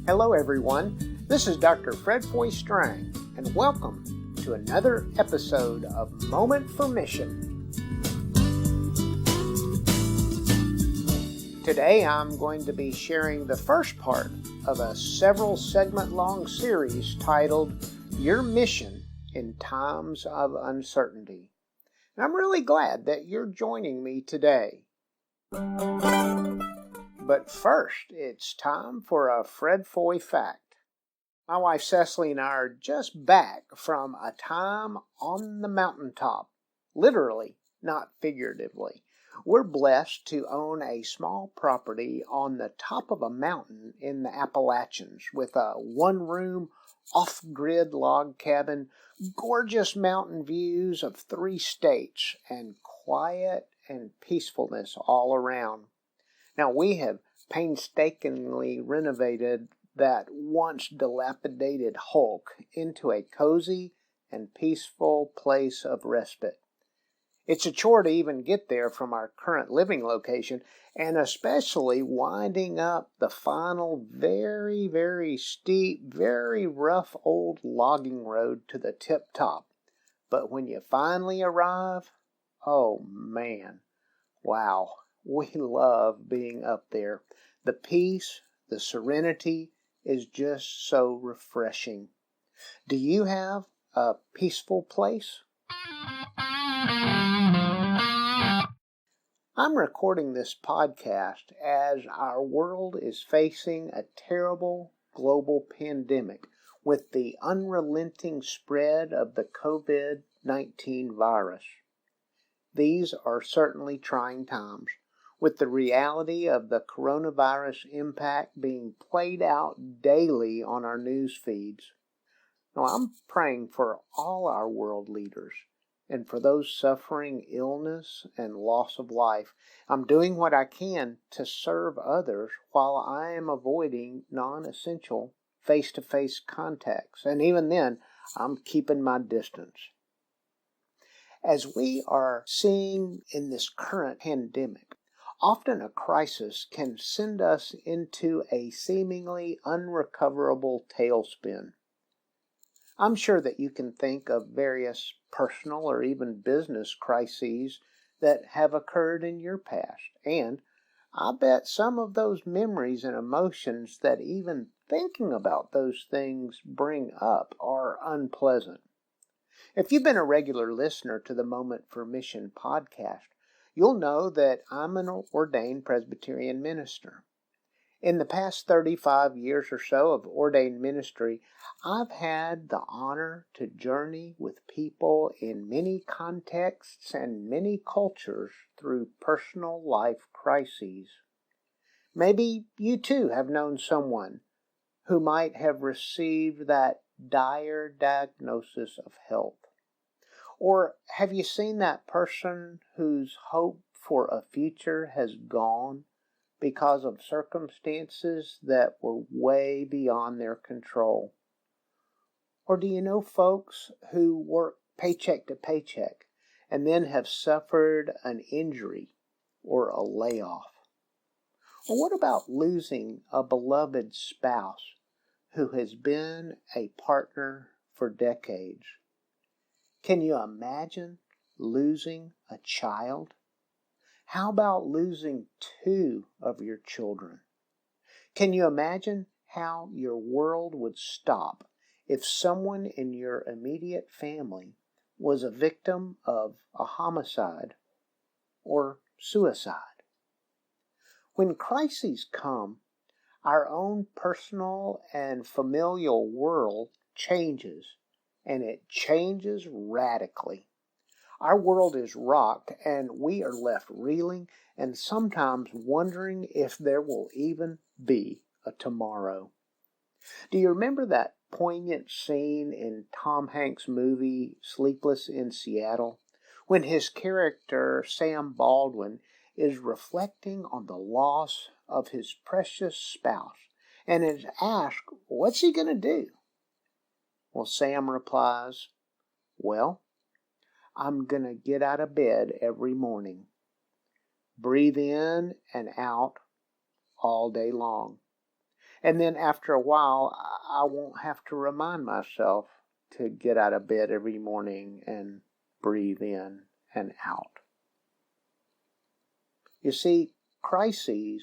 Hello everyone, this is Dr. Foy Strang, and welcome to another episode of Moment for Mission. Today I'm going to be sharing the first part of a several segment long series titled Your Mission in Times of Uncertainty. And I'm really glad that you're joining me today. But first, it's time for a Fred Foy fact. My wife Cecily and I are just back from a time on the mountaintop, literally, not figuratively. We're blessed to own a small property on the top of a mountain in the Appalachians with a one-room, off-grid log cabin, gorgeous mountain views of 3 states, and quiet and peacefulness all around. Now, we have painstakingly renovated that once dilapidated hulk into a cozy and peaceful place of respite. It's a chore to even get there from our current living location, and especially winding up the final very, very steep, very rough old logging road to the tip top. But when you finally arrive, oh man, wow. We love being up there. The peace, the serenity is just so refreshing. Do you have a peaceful place? I'm recording this podcast as our world is facing a terrible global pandemic with the unrelenting spread of the COVID-19 virus. These are certainly trying times, with the reality of the coronavirus impact being played out daily on our news feeds. Now, I'm praying for all our world leaders and for those suffering illness and loss of life. I'm doing what I can to serve others while I am avoiding non-essential face-to-face contacts. And even then, I'm keeping my distance. As we are seeing in this current pandemic, often a crisis can send us into a seemingly unrecoverable tailspin. I'm sure that you can think of various personal or even business crises that have occurred in your past, and I bet some of those memories and emotions that even thinking about those things bring up are unpleasant. If you've been a regular listener to the Moment for Mission podcast, you'll know that I'm an ordained Presbyterian minister. In the past 35 years or so of ordained ministry, I've had the honor to journey with people in many contexts and many cultures through personal life crises. Maybe you too have known someone who might have received that dire diagnosis of health. Or have you seen that person whose hope for a future has gone because of circumstances that were way beyond their control? Or do you know folks who work paycheck to paycheck and then have suffered an injury or a layoff? Or what about losing a beloved spouse who has been a partner for decades? Can you imagine losing a child? How about losing 2 of your children? Can you imagine how your world would stop if someone in your immediate family was a victim of a homicide or suicide? When crises come, our own personal and familial world changes, and it changes radically. Our world is rocked, and we are left reeling and sometimes wondering if there will even be a tomorrow. Do you remember that poignant scene in Tom Hanks' movie Sleepless in Seattle, when his character, Sam Baldwin, is reflecting on the loss of his precious spouse and is asked, what's he going to do? Well, Sam replies, well, I'm going to get out of bed every morning, breathe in and out all day long, And then after a while, I won't have to remind myself to get out of bed every morning and breathe in and out. You see, crises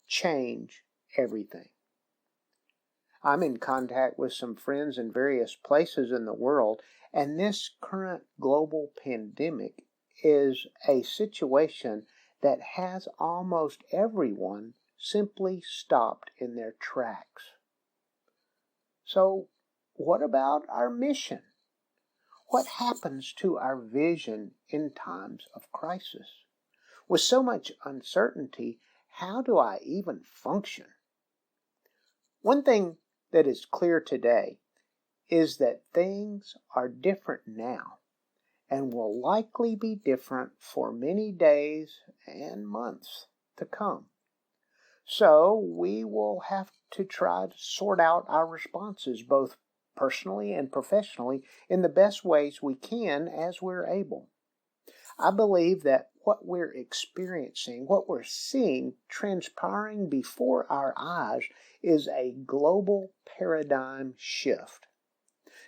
change everything. I'm in contact with some friends in various places in the world, and this current global pandemic is a situation that has almost everyone simply stopped in their tracks. So, what about our mission? What happens to our vision in times of crisis? With so much uncertainty, how do I even function? One thing that is clear today is that things are different now and will likely be different for many days and months to come. So we will have to try to sort out our responses both personally and professionally in the best ways we can as we're able. I believe that what we're experiencing, what we're seeing transpiring before our eyes is a global paradigm shift.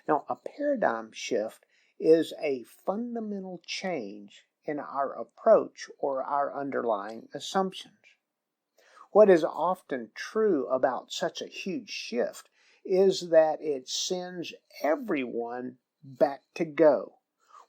Now, a paradigm shift is a fundamental change in our approach or our underlying assumptions. What is often true about such a huge shift is that it sends everyone back to go.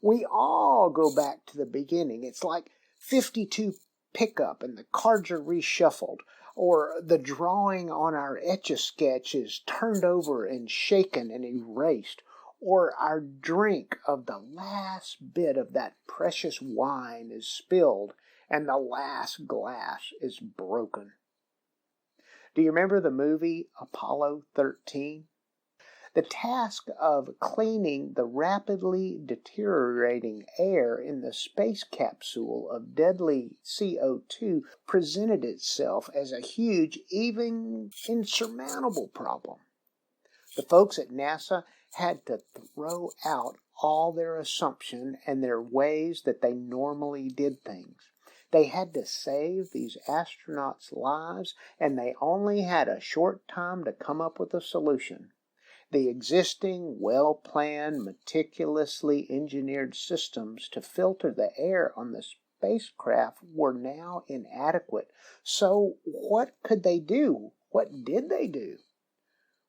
We all go back to the beginning. It's like 52 pickup and the cards are reshuffled, or the drawing on our Etch-a-Sketch is turned over and shaken and erased, or our drink of the last bit of that precious wine is spilled and the last glass is broken. Do you remember the movie Apollo 13? The task of cleaning the rapidly deteriorating air in the space capsule of deadly CO2 presented itself as a huge, even insurmountable problem. The folks at NASA had to throw out all their assumption and their ways that they normally did things. They had to save these astronauts' lives, and they only had a short time to come up with a solution. The existing, well-planned, meticulously engineered systems to filter the air on the spacecraft were now inadequate. So what could they do? What did they do?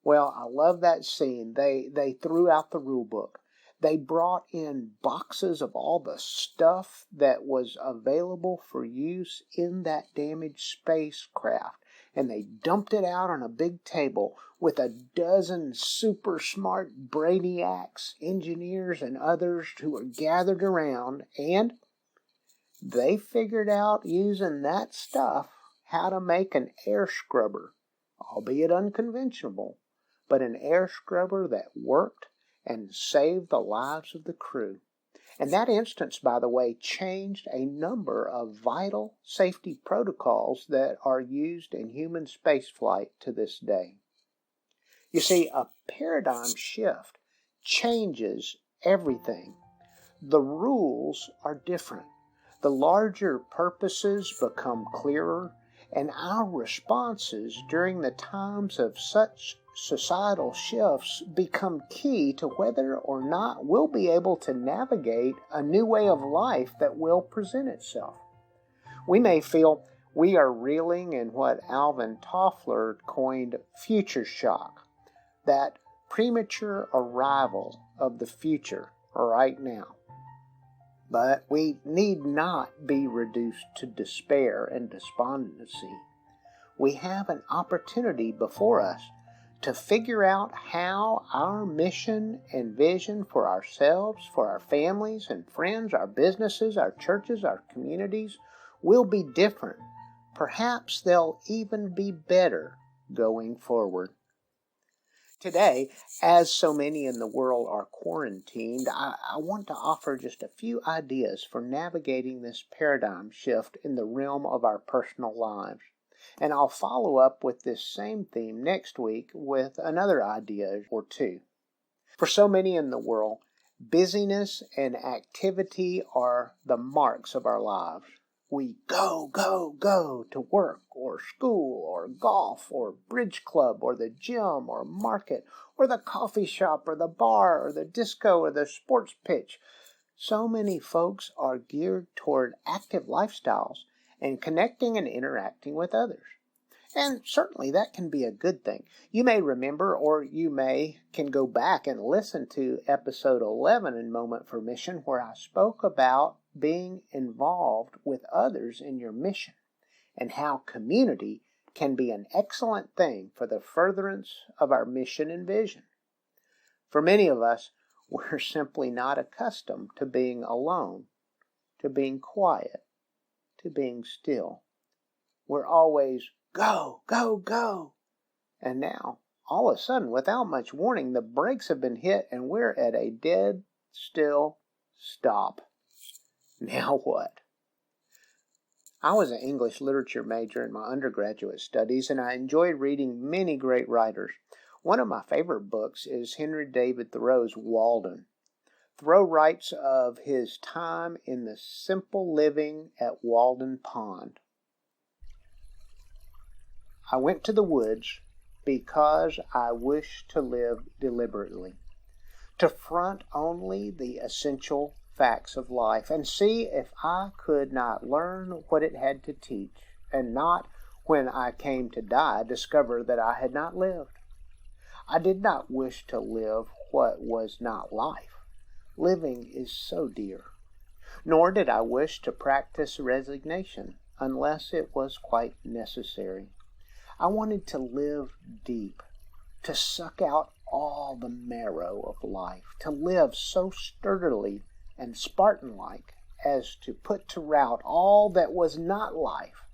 Well, I love that scene. They threw out the rule book. They brought in boxes of all the stuff that was available for use in that damaged spacecraft, and they dumped it out on a big table with a dozen super smart brainiacs, engineers, and others who were gathered around, and they figured out using that stuff how to make an air scrubber, albeit unconventional, but an air scrubber that worked and saved the lives of the crew. And that instance, by the way, changed a number of vital safety protocols that are used in human spaceflight to this day. You see, a paradigm shift changes everything. The rules are different. The larger purposes become clearer, and our responses during the times of such societal shifts become key to whether or not we'll be able to navigate a new way of life that will present itself. We may feel we are reeling in what Alvin Toffler coined future shock, that premature arrival of the future right now. But we need not be reduced to despair and despondency. We have an opportunity before us to figure out how our mission and vision for ourselves, for our families and friends, our businesses, our churches, our communities will be different. Perhaps they'll even be better going forward. Today, as so many in the world are quarantined, I want to offer just a few ideas for navigating this paradigm shift in the realm of our personal lives. And I'll follow up with this same theme next week with another idea or two. For so many in the world, busyness and activity are the marks of our lives. we go, go, go to work or school or golf or bridge club or the gym or market or the coffee shop or the bar or the disco or the sports pitch. So many folks are geared toward active lifestyles and connecting and interacting with others. And certainly that can be a good thing. You may remember, or you can go back and listen to episode 11 in Moment for Mission, where I spoke about being involved with others in your mission and how community can be an excellent thing for the furtherance of our mission and vision. For many of us, we're simply not accustomed to being alone, to being quiet, to being still. We're always go, go, go. And now, all of a sudden, without much warning, the brakes have been hit and we're at a dead, still stop. Now what? I was an English literature major in my undergraduate studies, and I enjoyed reading many great writers. One of my favorite books is Henry David Thoreau's Walden. Thoreau writes of his time in the simple living at Walden Pond. I went to the woods because I wished to live deliberately, to front only the essential facts of life and see if I could not learn what it had to teach, and not, when I came to die, discover that I had not lived. I did not wish to live what was not life. Living is so dear. Nor did I wish to practice resignation unless it was quite necessary. I wanted to live deep, to suck out all the marrow of life, to live so sturdily and Spartan-like as to put to rout all that was not life,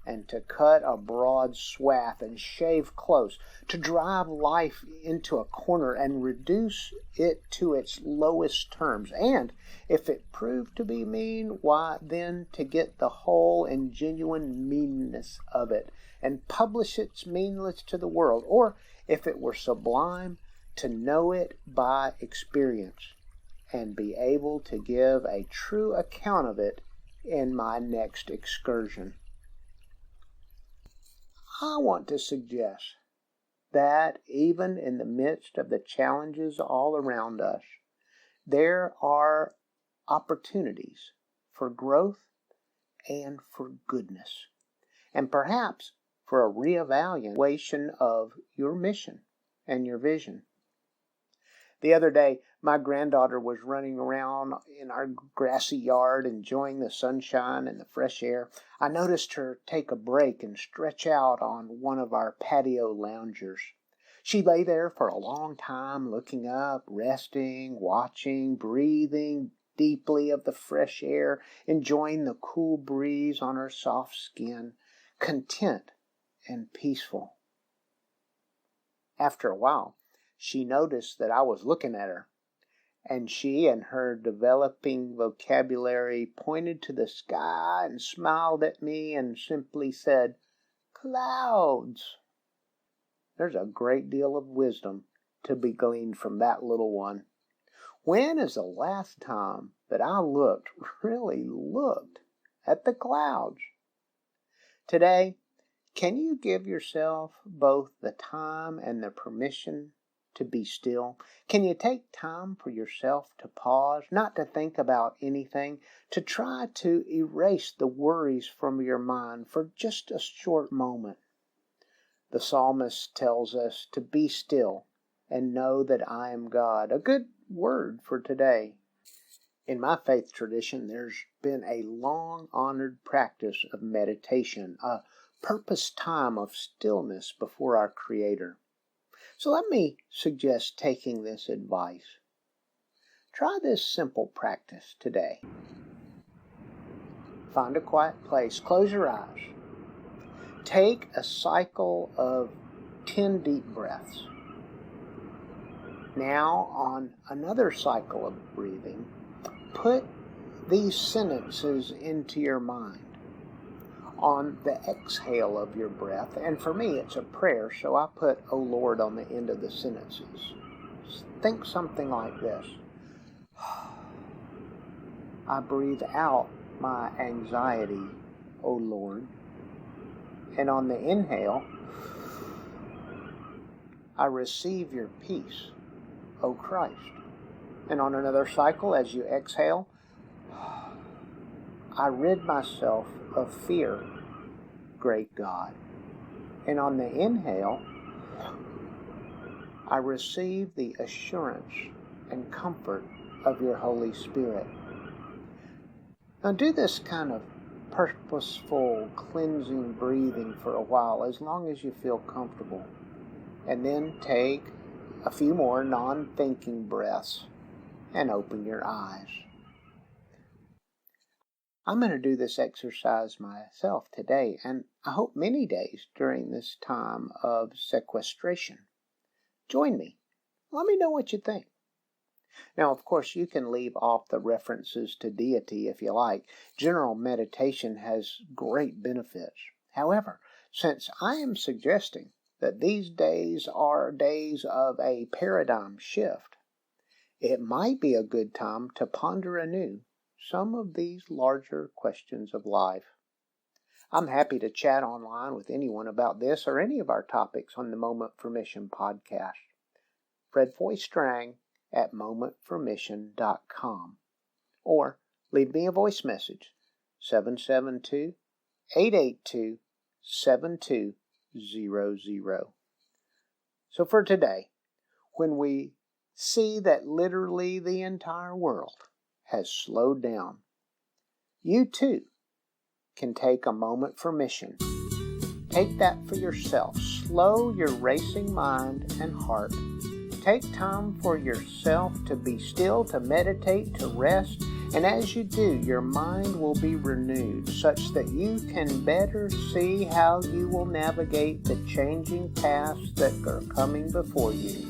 and to cut a broad swath and shave close, to drive life into a corner and reduce it to its lowest terms, and, if it proved to be mean, why then to get the whole and genuine meanness of it, and publish its meanness to the world, or, if it were sublime, to know it by experience, and be able to give a true account of it in my next excursion. I want to suggest that even in the midst of the challenges all around us, there are opportunities for growth and for goodness, and perhaps for a reevaluation of your mission and your vision. The other day, my granddaughter was running around in our grassy yard enjoying the sunshine and the fresh air. I noticed her take a break and stretch out on one of our patio loungers. She lay there for a long time, looking up, resting, watching, breathing deeply of the fresh air, enjoying the cool breeze on her soft skin, content and peaceful. After a while, she noticed that I was looking at her, and she, in her developing vocabulary, pointed to the sky and smiled at me and simply said, "Clouds." There's a great deal of wisdom to be gleaned from that little one. When is the last time that I really looked at the clouds? Today, can you give yourself both the time and the permission to be still? Can you take time for yourself to pause, not to think about anything, to try to erase the worries from your mind for just a short moment? The psalmist tells us to be still and know that I am God. A good word for today. In my faith tradition, there's been a long-honored practice of meditation, a purpose time of stillness before our Creator. So let me suggest taking this advice. Try this simple practice today. Find a quiet place. Close your eyes. Take a cycle of 10 deep breaths. Now, on another cycle of breathing, put these sentences into your mind. On the exhale of your breath, and for me it's a prayer, so I put "O Lord" on the end of the sentences. Think something like this. I breathe out my anxiety, O Lord. And on the inhale, I receive your peace, O Christ. And on another cycle, as you exhale, I rid myself of fear, great God. And on the inhale, I receive the assurance and comfort of your Holy Spirit. Now do this kind of purposeful, cleansing breathing for a while, as long as you feel comfortable. And then take a few more non-thinking breaths and open your eyes. I'm going to do this exercise myself today, and I hope many days during this time of sequestration. Join me. Let me know what you think. Now, of course, you can leave off the references to deity if you like. General meditation has great benefits. However, since I am suggesting that these days are days of a paradigm shift, it might be a good time to ponder anew some of these larger questions of life. I'm happy to chat online with anyone about this or any of our topics on the Moment for Mission podcast. Fred Foy Strang at momentformission.com, or leave me a voice message, 772-882-7200. So for today, when we see that literally the entire world has slowed down, you too can take a moment for mission. Take that for yourself. Slow your racing mind and heart. Take time for yourself to be still, to meditate, to rest, and as you do, your mind will be renewed such that you can better see how you will navigate the changing paths that are coming before you.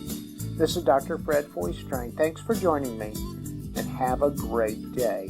This is Dr. Fred Foy Strang. Thanks for joining me, and have a great day.